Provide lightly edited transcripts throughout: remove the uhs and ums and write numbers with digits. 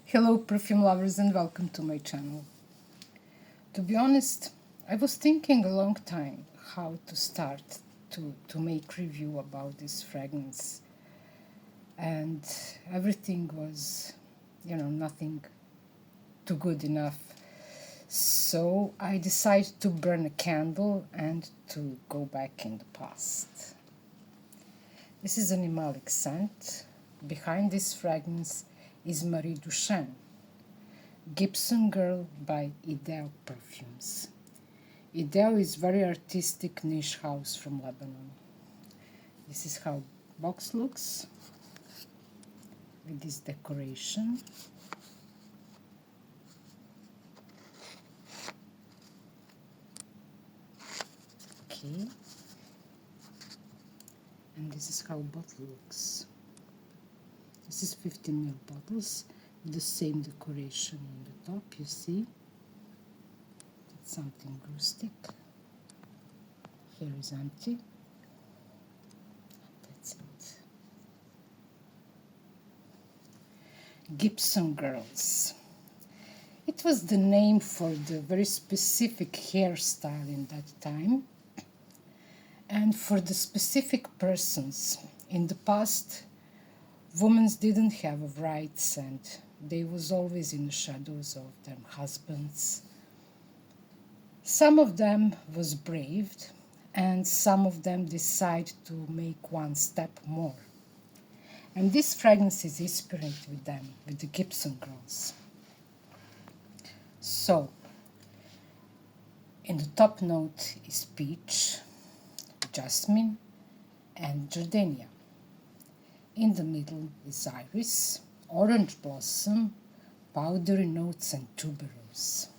Hello perfume lovers and welcome to my channel. To be honest, I was thinking a long time how to start to make review about this fragrance, and everything was, nothing too good enough. So I decided to burn a candle and to go back in the past. This is an animalic scent. Behind this fragrance is Marie Duchenne, Gibson Girl by IDEO Perfumes. IDEO is very artistic niche house from Lebanon. This is how box looks with this decoration. Okay. And this is how bottle looks. This is 15 ml bottles with the same decoration on the top, you see. It's something rustic. Here is empty. That's it. Gibson Girls. It was the name for the very specific hairstyle in that time and for the specific persons. In the past, women didn't have rights and they was always in the shadows of their husbands. Some of them was braved and some of them decide to make one step more. And this fragrance is inspired with them, with the Gibson Girls. So, in the top note is peach, jasmine and gardenia. In the middle is iris, orange blossom, powdery notes and tuberose.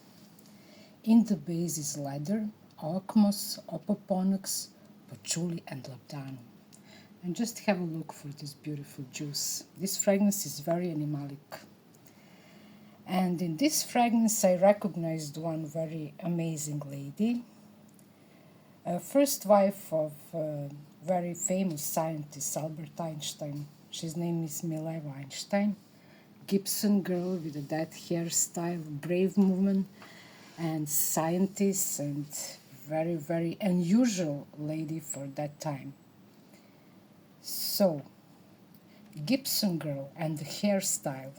In the base is leather, oakmoss, opoponax, patchouli and labdanum. And just have a look for this beautiful juice. This fragrance is very animalic. And in this fragrance I recognized one very amazing lady, first wife of a very famous scientist Albert Einstein. His name is Mileva Einstein. Gibson girl with that hairstyle, brave woman and scientist, and very, very unusual lady for that time. So, Gibson girl and the hairstyle.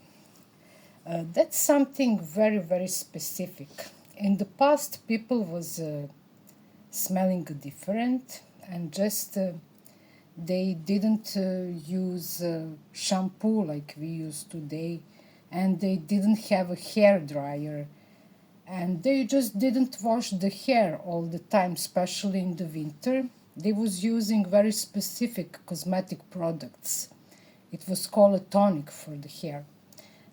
That's something very, very specific. In the past, people was smelling different and just they didn't use shampoo like we use today, and they didn't have a hair dryer, and they just didn't wash the hair all the time, especially in the winter. They was using very specific cosmetic products. It was called a tonic for the hair,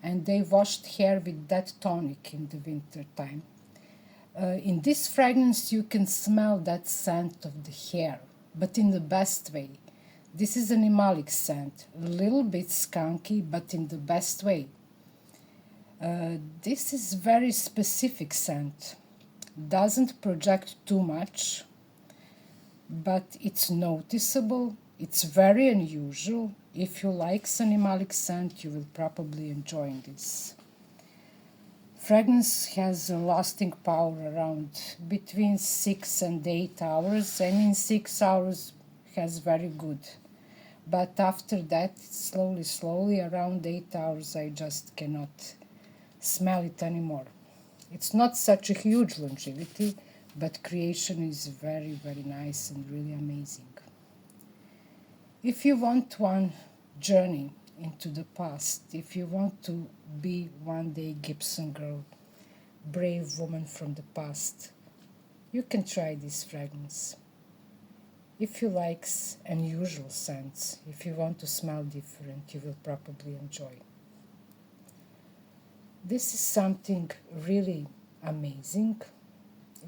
and they washed hair with that tonic in the winter time. In this fragrance you can smell that scent of the hair, but in the best way. This is an animalic scent, a little bit skunky, but in the best way. This is very specific scent. Doesn't project too much, but it's noticeable. It's very unusual. If you like animalic scent, you will probably enjoy this. Fragrance has a lasting power around between 6 and 8 hours, and in 6 hours has very good. But after that, slowly, around 8 hours, I just cannot smell it anymore. It's not such a huge longevity, but creation is very, very nice and really amazing. If you want one journey into the past, if you want to be one day Gibson girl, brave woman from the past, you can try this fragrance. If you like unusual scents, if you want to smell different, you will probably enjoy. This is something really amazing.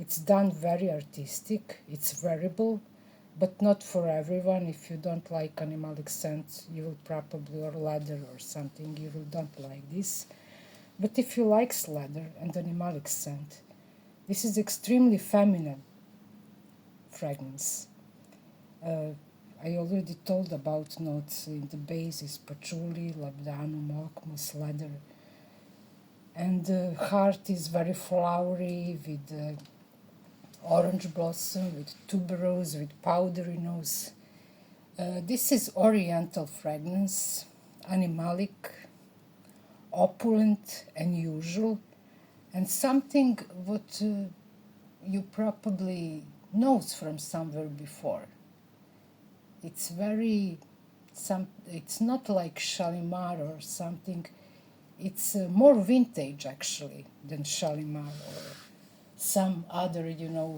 It's done very artistic, it's wearable, but not for everyone. If you don't like animalic scents, you will probably, or leather or something, you will don't like this. But if you like leather and animalic scent, this is extremely feminine fragrance. I already told about notes in the base is patchouli, labdanum, oakmoss, leather. and the heart is very flowery with orange blossom, with tuberose, with powdery nose. This is oriental fragrance, animalic, opulent, unusual, and something what you probably knows from somewhere before. It's very it's not like Shalimar or something. It's more vintage actually than Shalimar or some other,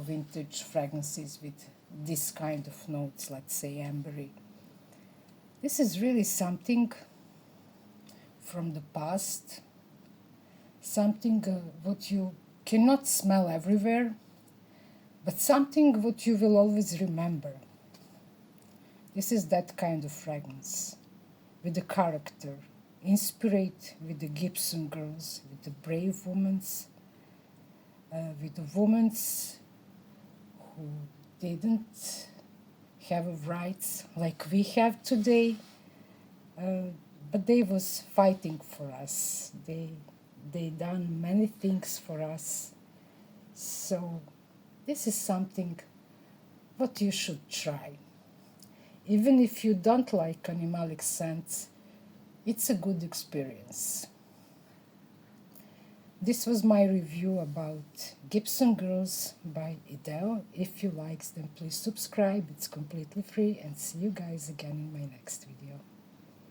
vintage fragrances with this kind of notes, let's say ambery. This is really something from the past, something what you cannot smell everywhere, but something what you will always remember. This is that kind of fragrance, with the character, inspired with the Gibson girls, with the brave women, with the women who didn't have rights like we have today, but they was fighting for us. They done many things for us. So this is something what you should try. Even if you don't like animalic scents, it's a good experience. This was my review about Gibson Girls by IDEO. If you like them, please subscribe. It's completely free, and see you guys again in my next video.